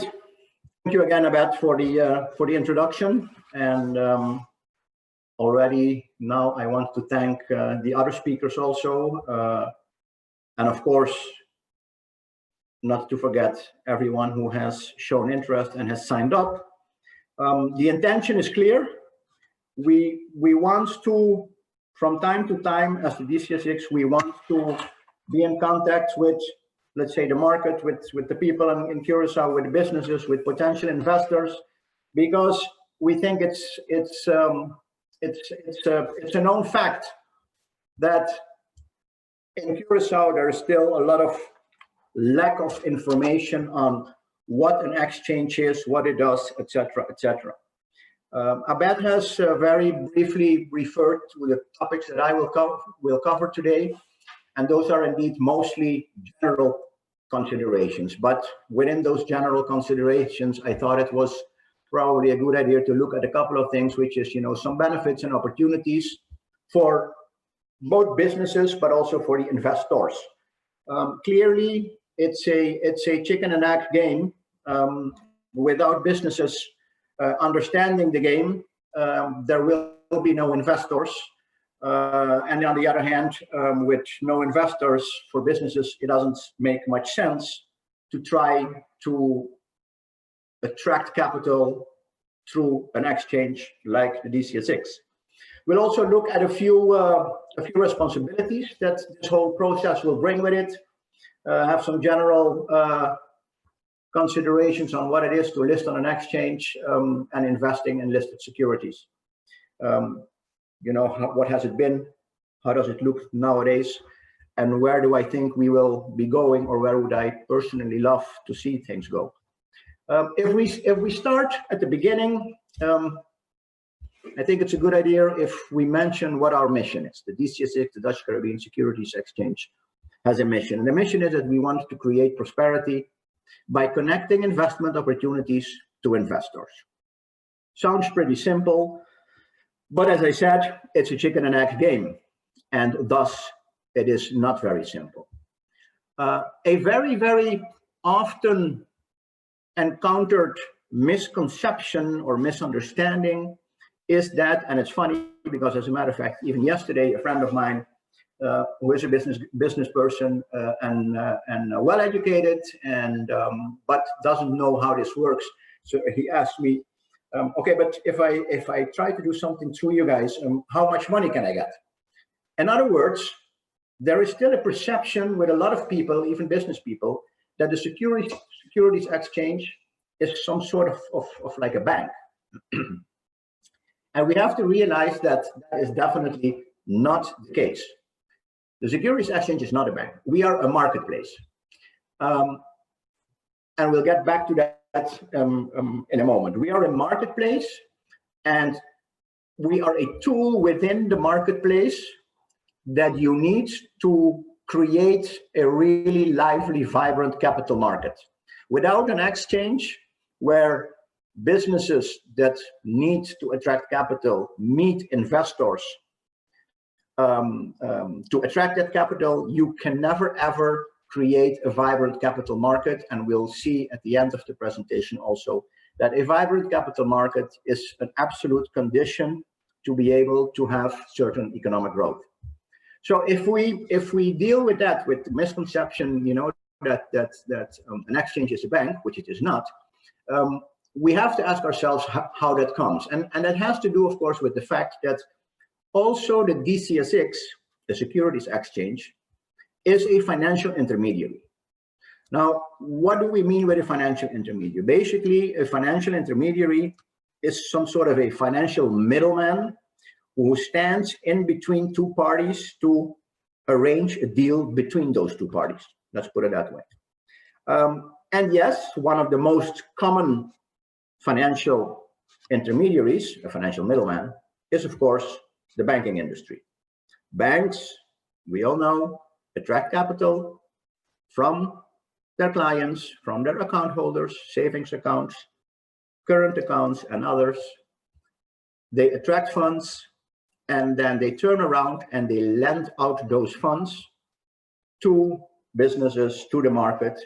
Thank you again, Abed, for the introduction. And already now I want to thank the other speakers also. And of course, not to forget everyone who has shown interest and has signed up. The intention is clear. We want to, from time to time, as the DCSX, we want to be in contact with, let's say, the market, with the people in Curacao, with the businesses, with potential investors, because we think it's a known fact that in Curacao there is still a lot of lack of information on what an exchange is, what it does, etc., etc. Abed has very briefly referred to the topics that I will cover today, and those are indeed mostly general considerations. But within those general considerations, I thought it was probably a good idea to look at a couple of things, which is, some benefits and opportunities for both businesses, but also for the investors. Clearly, it's a chicken and egg game. Without businesses understanding the game, there will be no investors. And on the other hand, with no investors for businesses, it doesn't make much sense to try to attract capital through an exchange like the DCSX. We'll also look at a few responsibilities that this whole process will bring with it. Have some general considerations on what it is to list on an exchange and investing in listed securities. What has it been? How does it look nowadays? And where do I think we will be going, or where would I personally love to see things go? If we start at the beginning, I think it's a good idea if we mention what our mission is. The DCSX, the Dutch Caribbean Securities Exchange, has a mission. And the mission is that we want to create prosperity by connecting investment opportunities to investors. Sounds pretty simple, but as I said, it's a chicken and egg game, and thus it is not very simple. A very, very often encountered misconception or misunderstanding is that, and it's funny because, as a matter of fact, even yesterday, a friend of mine who is a business person and well educated, and but doesn't know how this works, so he asked me, okay, but if I try to do something through you guys, how much money can I get? In other words, there is still a perception with a lot of people, even business people, that the securities exchange is some sort of like a bank. And we have to realize that that is definitely not the case. The Securities Exchange is not a bank. We are a marketplace. And we'll get back to that in a moment. We are a marketplace, and we are a tool within the marketplace that you need to create a really lively, vibrant capital market. Without an exchange where businesses that need to attract capital meet investors to attract that capital, you can never ever create a vibrant capital market. And we'll see at the end of the presentation also that a vibrant capital market is an absolute condition to be able to have certain economic growth. So if we deal with that, with the misconception, that an exchange is a bank, which it is not, we have to ask ourselves how that comes. And that has to do, of course, with the fact that also the DCSX, the Securities Exchange, is a financial intermediary. Now, what do we mean with a financial intermediary? Basically, a financial intermediary is some sort of a financial middleman who stands in between two parties to arrange a deal between those two parties. Let's put it that way. And yes, one of the most common financial intermediaries, a financial middleman, is of course the banking industry. Banks, we all know, attract capital from their clients, from their account holders, savings accounts, current accounts, and others. They attract funds, and then they turn around and they lend out those funds to businesses, to the market,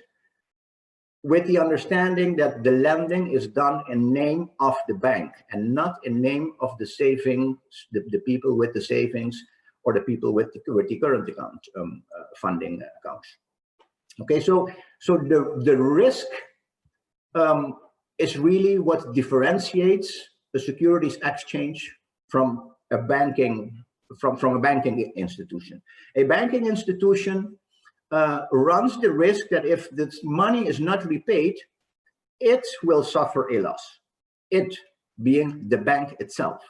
with the understanding that the lending is done in name of the bank and not in name of the savings, the people with the savings or the people with the current account funding accounts. Okay, so the risk is really what differentiates the securities exchange from a banking institution. A banking institution runs the risk that if this money is not repaid, it will suffer a loss, it being the bank itself.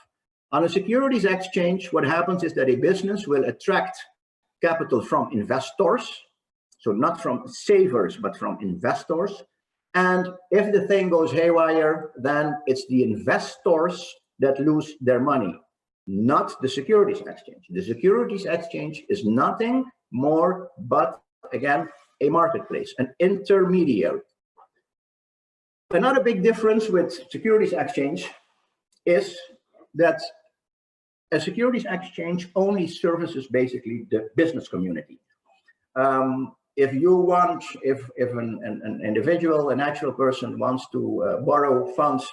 On a securities exchange, what happens is that a business will attract capital from investors, so not from savers, but from investors. And if the thing goes haywire, then it's the investors that lose their money, not the securities exchange. The securities exchange is nothing more but, again, a marketplace, an intermediary. Another big difference with securities exchange is that a securities exchange only services basically the business community. If an individual, a natural person wants to borrow funds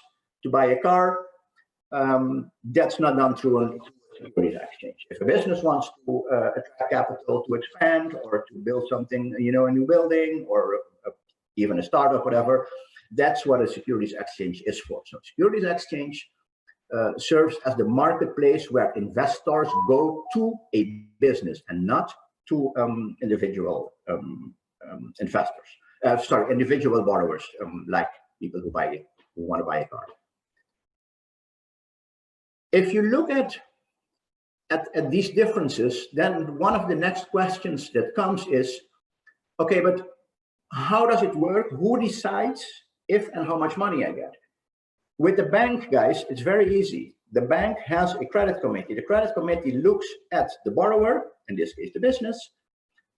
to buy a car, that's not done through a securities exchange. If a business wants to attract capital to expand or to build something, you know, a new building or even a startup, whatever, that's what a securities exchange is for. So securities exchange serves as the marketplace where investors go to a business and not to individual investors. Individual borrowers, like people who want to buy a car. If you look at these differences, then one of the next questions that comes is, okay, but how does it work? Who decides if and how much money I get? With the bank, guys, it's very easy. The bank has a credit committee. The credit committee looks at the borrower, in this case the business,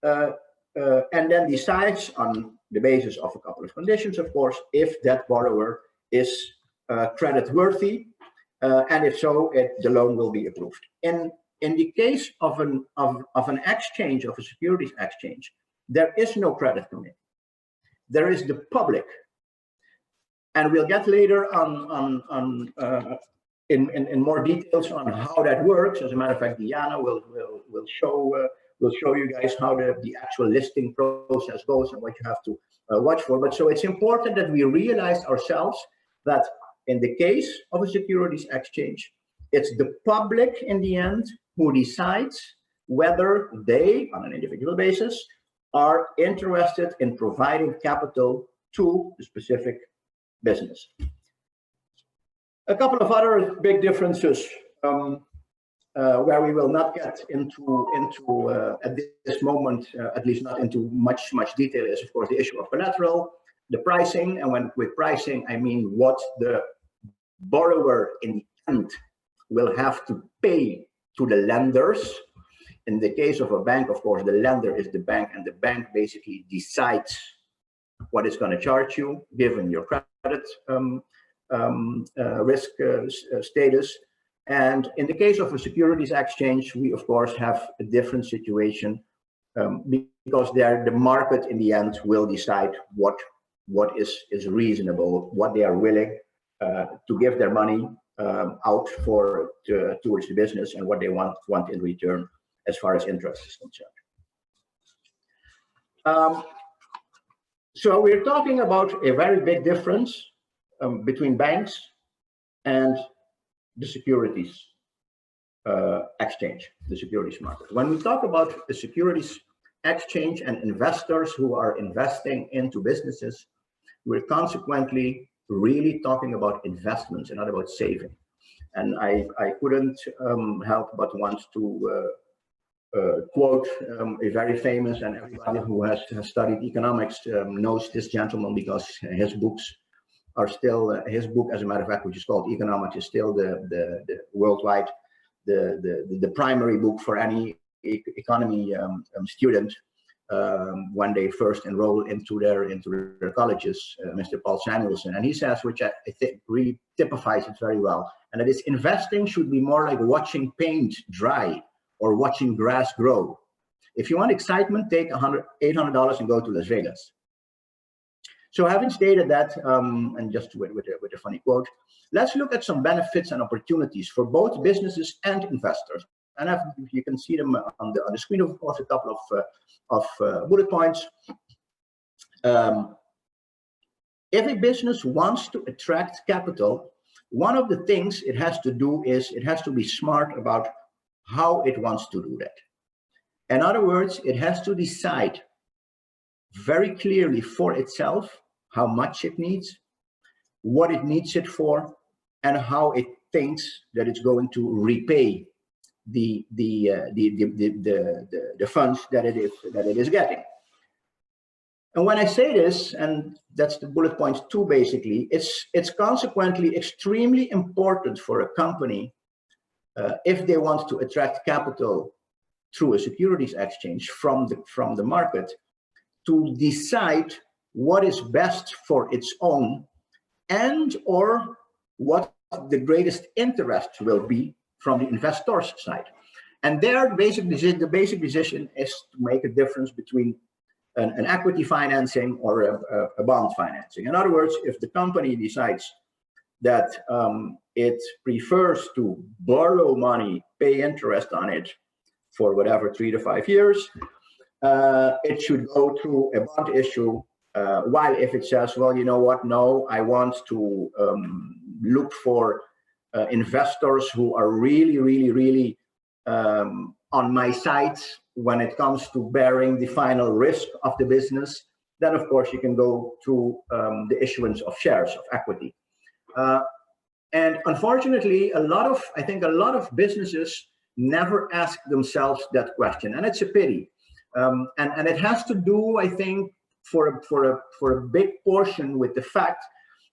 and then decides on the basis of a couple of conditions, of course, if that borrower is credit worthy, and if so, the loan will be approved. In the case of an exchange, of a securities exchange, there is no credit committee. There is the public. And we'll get later on in more details on how that works. As a matter of fact, Diana will show you guys how the actual listing process goes and what you have to watch for. But so it's important that we realize ourselves that in the case of a securities exchange, it's the public in the end who decides whether they, on an individual basis, are interested in providing capital to the specific business. A couple of other big differences where we will not get into at this moment, at least not into much detail, is of course the issue of collateral, the pricing, and with pricing I mean what the borrower in the end will have to pay to the lenders. In the case of a bank, of course, the lender is the bank, and the bank basically decides what it's going to charge you given your credit risk status. And in the case of a securities exchange, we of course have a different situation because there the market in the end will decide what is reasonable, what they are willing to give their money out for towards the business, and what they want in return as far as interest is concerned. So we're talking about a very big difference between banks and the securities exchange, the securities market. When we talk about the securities exchange and investors who are investing into businesses, we're consequently really talking about investments and not about saving. And I couldn't help but want to quote a very famous, and everybody who has studied economics knows this gentleman, because his books are still, his book, as a matter of fact, which is called Economics, is still the worldwide the primary book for any economy student when they first enroll into their colleges, Mr. Paul Samuelson. And he says, which I think really typifies it very well, and that is, investing should be more like watching paint dry or watching grass grow. If you want excitement, take $800 and go to Las Vegas. So having stated that, and just with a funny quote, let's look at some benefits and opportunities for both businesses and investors. And you can see them on the screen, of course, a couple of bullet points. If a business wants to attract capital, one of the things it has to do is it has to be smart about how it wants to do that. In other words, it has to decide very clearly for itself how much it needs, what it needs it for, and how it thinks that it's going to repay the funds that it is getting. And when I say this, and that's the bullet point 2 basically, it's consequently extremely important for a company if they want to attract capital through a securities exchange from the market, to decide what is best for its own and or what the greatest interest will be from the investor's side. And there, the basic decision is to make a difference between an equity financing or a bond financing. In other words, if the company decides that it prefers to borrow money, pay interest on it for whatever 3 to 5 years, it should go through a bond issue. While if it says, well, you know what, no, I want to look for investors who are really on my side when it comes to bearing the final risk of the business, then of course you can go through the issuance of shares of equity. And unfortunately, I think a lot of businesses never ask themselves that question, and it's a pity. And it has to do, I think, for a big portion with the fact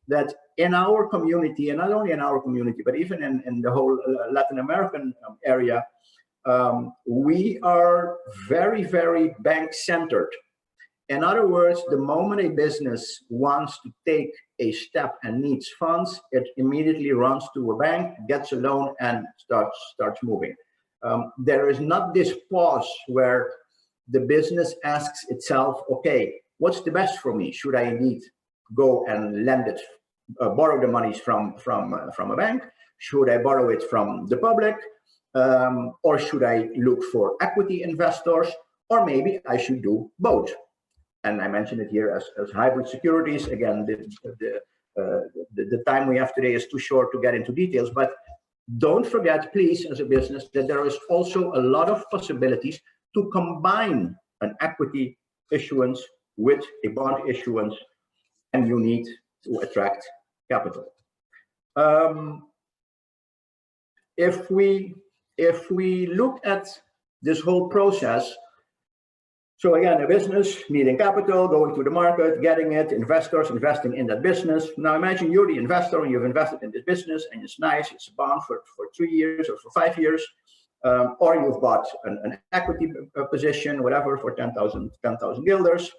that in our community, and not only in our community, but even in the whole Latin American area, we are very bank-centered. In other words, the moment a business wants to take a step and needs funds, it immediately runs to a bank, gets a loan, and starts moving. There is not this pause where the business asks itself, okay, what's the best for me? Should I indeed go and lend it, borrow the monies from a bank? Should I borrow it from the public? Or should I look for equity investors? Or maybe I should do both. And I mentioned it here as hybrid securities. Again, the time we have today is too short to get into details, but don't forget, please, as a business, that there is also a lot of possibilities to combine an equity issuance with a bond issuance, and you need to attract capital. If we look at this whole process, so again, a business needing capital, going to the market, getting it, investors investing in that business. Now imagine you're the investor and you've invested in this business, and it's nice, it's a bond for 3 years or for 5 years, or you've bought an equity position, whatever, for 10,000 guilders.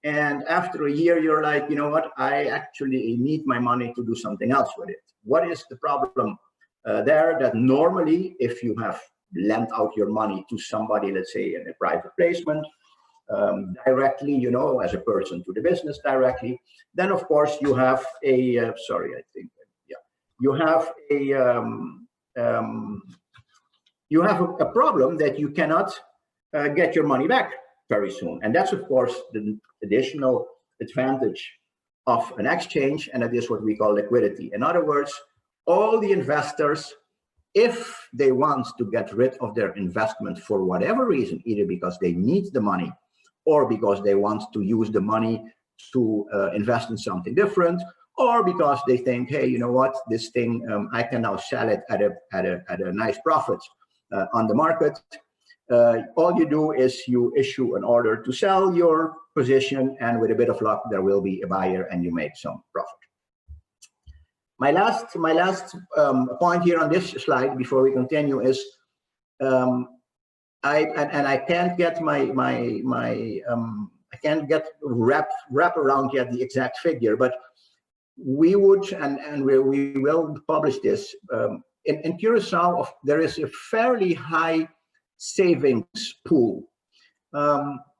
And after a year, you're like, you know what, I actually need my money to do something else with it. What is the problem there? That normally, if you have lent out your money to somebody, let's say in a private placement, directly, you know, as a person to the business directly, then of course you have a, you have a problem that you cannot get your money back very soon. And that's of course the additional advantage of an exchange, and that is what we call liquidity. In other words, all the investors, if they want to get rid of their investment for whatever reason, either because they need the money or because they want to use the money to invest in something different, or because they think, hey, you know what, this thing, I can now sell it at a nice profit on the market. All you do is you issue an order to sell your position, and with a bit of luck, there will be a buyer and you make some profit. My last point here on this slide before we continue is, I can't get I can't get wrap around yet the exact figure, but we would, and we will publish this. In Curacao, there is a fairly high savings pool.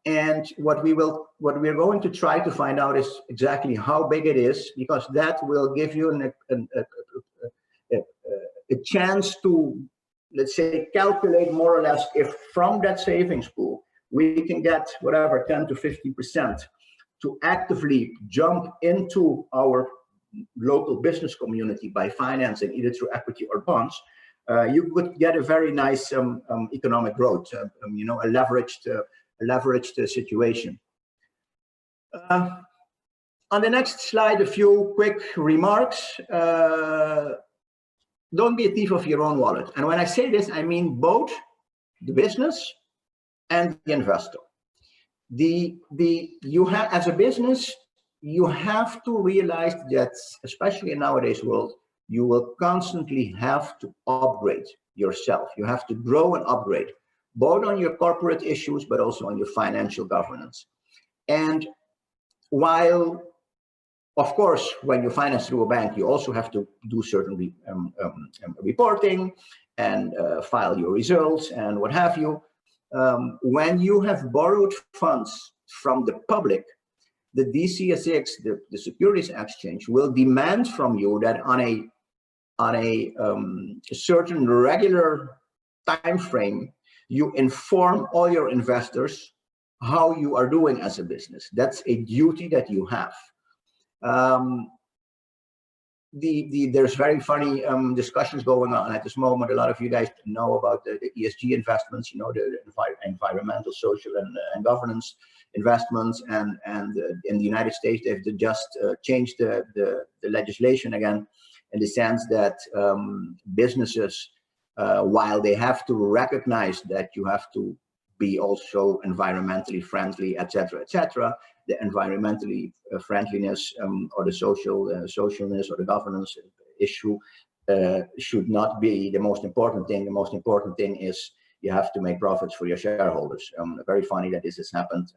And what we're going to try to find out is exactly how big it is, because that will give you a chance to, let's say, calculate more or less if from that savings pool we can get whatever 10 to 50% to actively jump into our local business community by financing either through equity or bonds. You could get a very nice economic growth, you know, a leveraged situation. On the next slide, a few quick remarks. Don't be a thief of your own wallet. And when I say this, I mean both the business and the investor. You have, as a business, you have to realize that, especially in nowadays world, you will constantly have to upgrade yourself. You have to grow and upgrade, both on your corporate issues, but also on your financial governance. And while, of course, when you finance through a bank, you also have to do certain reporting and file your results and what have you. When you have borrowed funds from the public, the DCSX, the Securities Exchange, will demand from you that on a certain regular time frame, you inform all your investors how you are doing as a business. That's a duty that you have. There's very funny discussions going on at this moment. A lot of you guys know about the ESG investments, you know, the environmental, social, and governance investments. And in the United States, they've just changed the legislation again, in the sense that businesses, while they have to recognize that you have to be also environmentally friendly, etc., the environmentally friendliness or the socialness or the governance issue should not be the most important thing. The most important thing is you have to make profits for your shareholders. Very funny that this has happened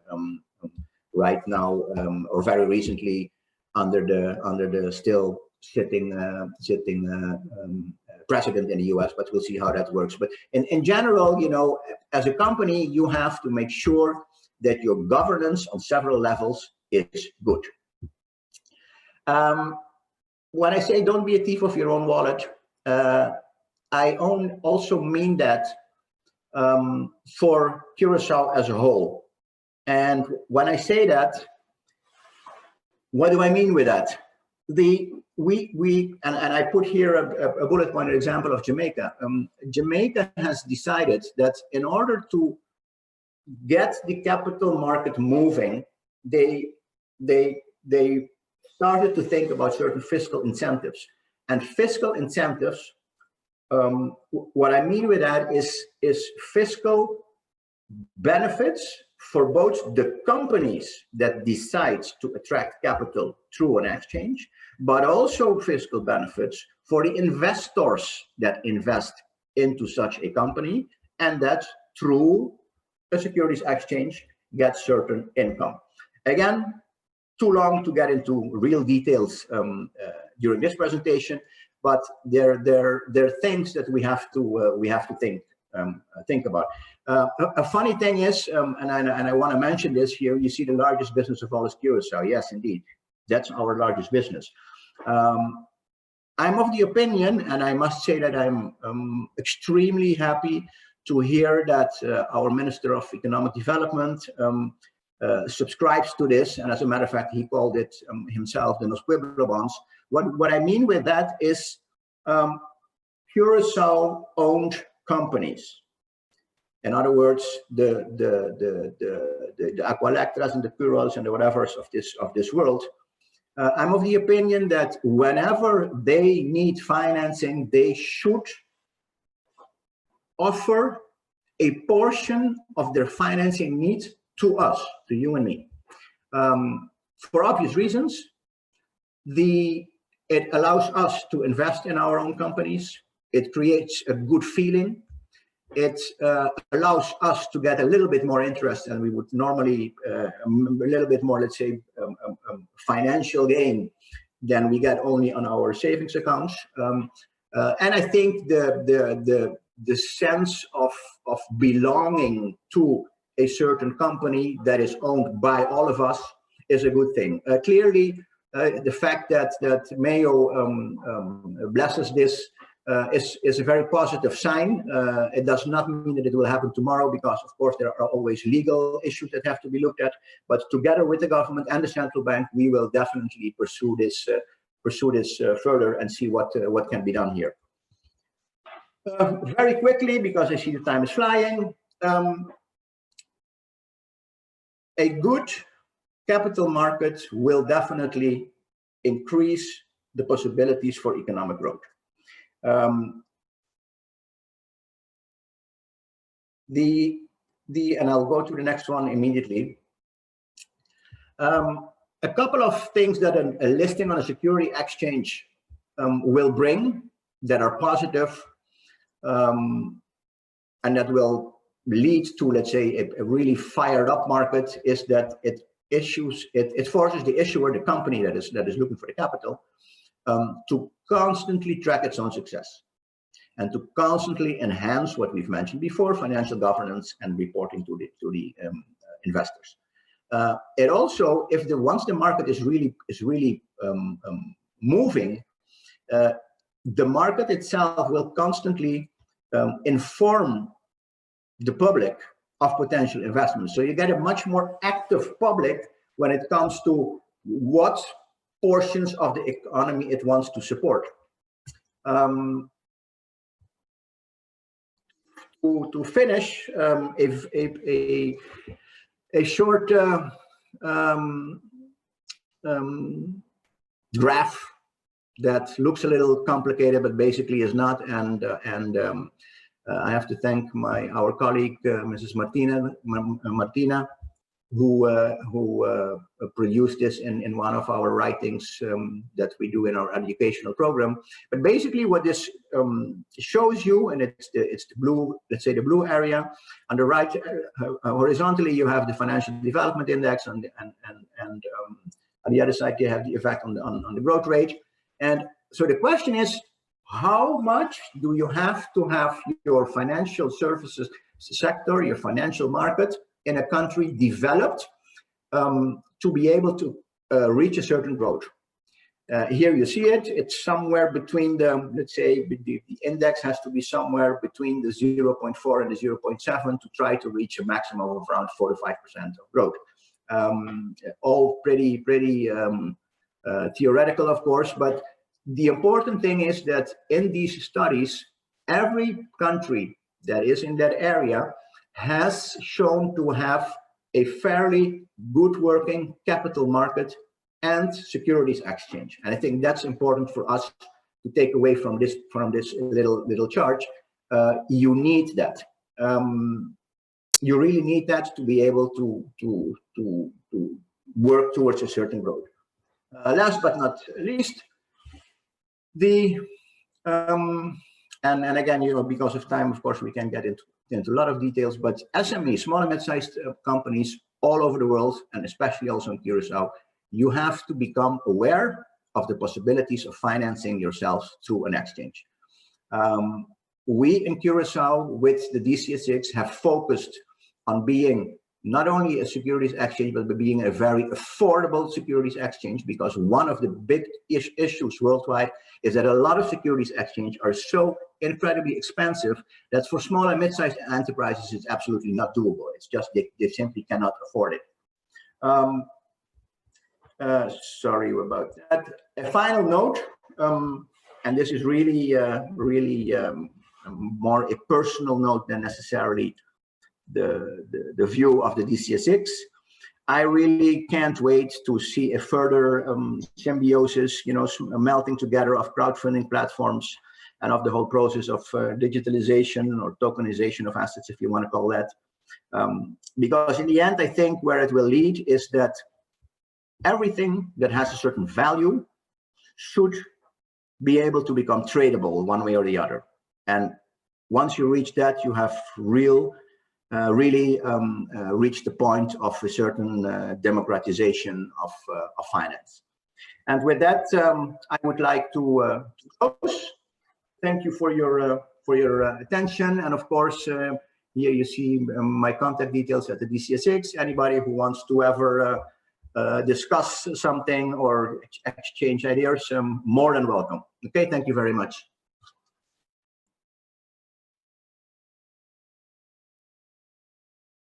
right now or very recently under the still sitting president in the US, but we'll see how that works. But in general, you know, as a company, you have to make sure that your governance on several levels is good. When I say don't be a thief of your own wallet, I also mean that for Curacao as a whole. And when I say that, what do I mean with that? And I put here a bullet pointed example of Jamaica. Jamaica has decided that in order to get the capital market moving, they started to think about certain fiscal incentives. And fiscal incentives, what I mean with that is fiscal benefits for both the companies that decide to attract capital through an exchange, but also fiscal benefits for the investors that invest into such a company, and that through a securities exchange gets certain income. Again, too long to get into real details during this presentation, but there are things that we have to think about. A funny thing is, and I want to mention this here, you see the largest business of all is Curacao. Yes, indeed, that's our largest business. I'm of the opinion, and I must say that I'm extremely happy to hear that our Minister of Economic Development subscribes to this, and as a matter of fact, he called it himself the Nos Pueblo bonds. What I mean with that is Curacao-owned companies. In other words, the Aqualectras and the Puros and the whatevers of this world. I'm of the opinion that whenever they need financing, they should offer a portion of their financing needs to us, to you and me. For obvious reasons, it allows us to invest in our own companies. It creates a good feeling. It allows us to get a little bit more interest than we would normally, a little bit more, let's say, financial gain than we get only on our savings accounts. And I think the sense of belonging to a certain company that is owned by all of us is a good thing. Clearly, the fact that Mayo blesses this is a very positive sign. It does not mean that it will happen tomorrow, because of course there are always legal issues that have to be looked at. But together with the government and the central bank, we will definitely pursue this further and see what can be done here. Very quickly, because I see the time is flying. A good capital market will definitely increase the possibilities for economic growth. And I'll go to the next one immediately. A couple of things that a listing on a security exchange will bring that are positive, and that will lead to, let's say, a really fired up market, is that it forces the issuer, the company that is looking for the capital, to constantly track its own success and to constantly enhance what we've mentioned before: financial governance and reporting to the investors. It also, once the market is really moving, the market itself will constantly inform the public of potential investments. So you get a much more active public when it comes to what portions of the economy it wants to support. To finish, a short graph that looks a little complicated, but basically is not. And I have to thank our colleague, Mrs. Martina, who produced this in one of our writings that we do in our educational program. But basically, what this shows you, and it's the blue, let's say the blue area on the right, horizontally you have the financial development index, and on the other side you have the effect on the growth rate. And so the question is, how much do you have to have your financial services sector, your financial market in a country developed to be able to reach a certain growth? Here you see it. It's somewhere between let's say, the index has to be somewhere between the 0.4 and the 0.7 to try to reach a maximum of around 4 to 5% of growth. All pretty theoretical, of course, but the important thing is that in these studies, every country that is in that area has shown to have a fairly good working capital market and securities exchange. And I think that's important for us to take away from this little chart. You need that. You really need that to be able to work towards a certain growth. Last but not least, and again, because of time, of course, we can get into a lot of details, but SMEs, small and mid-sized companies all over the world, and especially also in Curacao, you have to become aware of the possibilities of financing yourselves through an exchange. We in Curacao, with the DCSX, have focused on being not only a securities exchange, but being a very affordable securities exchange, because one of the big issues worldwide is that a lot of securities exchanges are so incredibly expensive that for small and mid-sized enterprises, it's absolutely not doable. It's just they simply cannot afford it. Sorry about that. A final note, and this is really more a personal note than necessarily the view of the DCSX. I really can't wait to see a further symbiosis, melting together of crowdfunding platforms and of the whole process of digitalization or tokenization of assets, if you want to call that. Because in the end, I think where it will lead is that everything that has a certain value should be able to become tradable one way or the other. And once you reach that, you have really reached the point of a certain democratization of finance. And with that, I would like to close. Thank you for your attention, and of course, Here you see my contact details at the DCSX. Anybody who wants to ever discuss something or exchange ideas, more than welcome. Okay, thank you very much.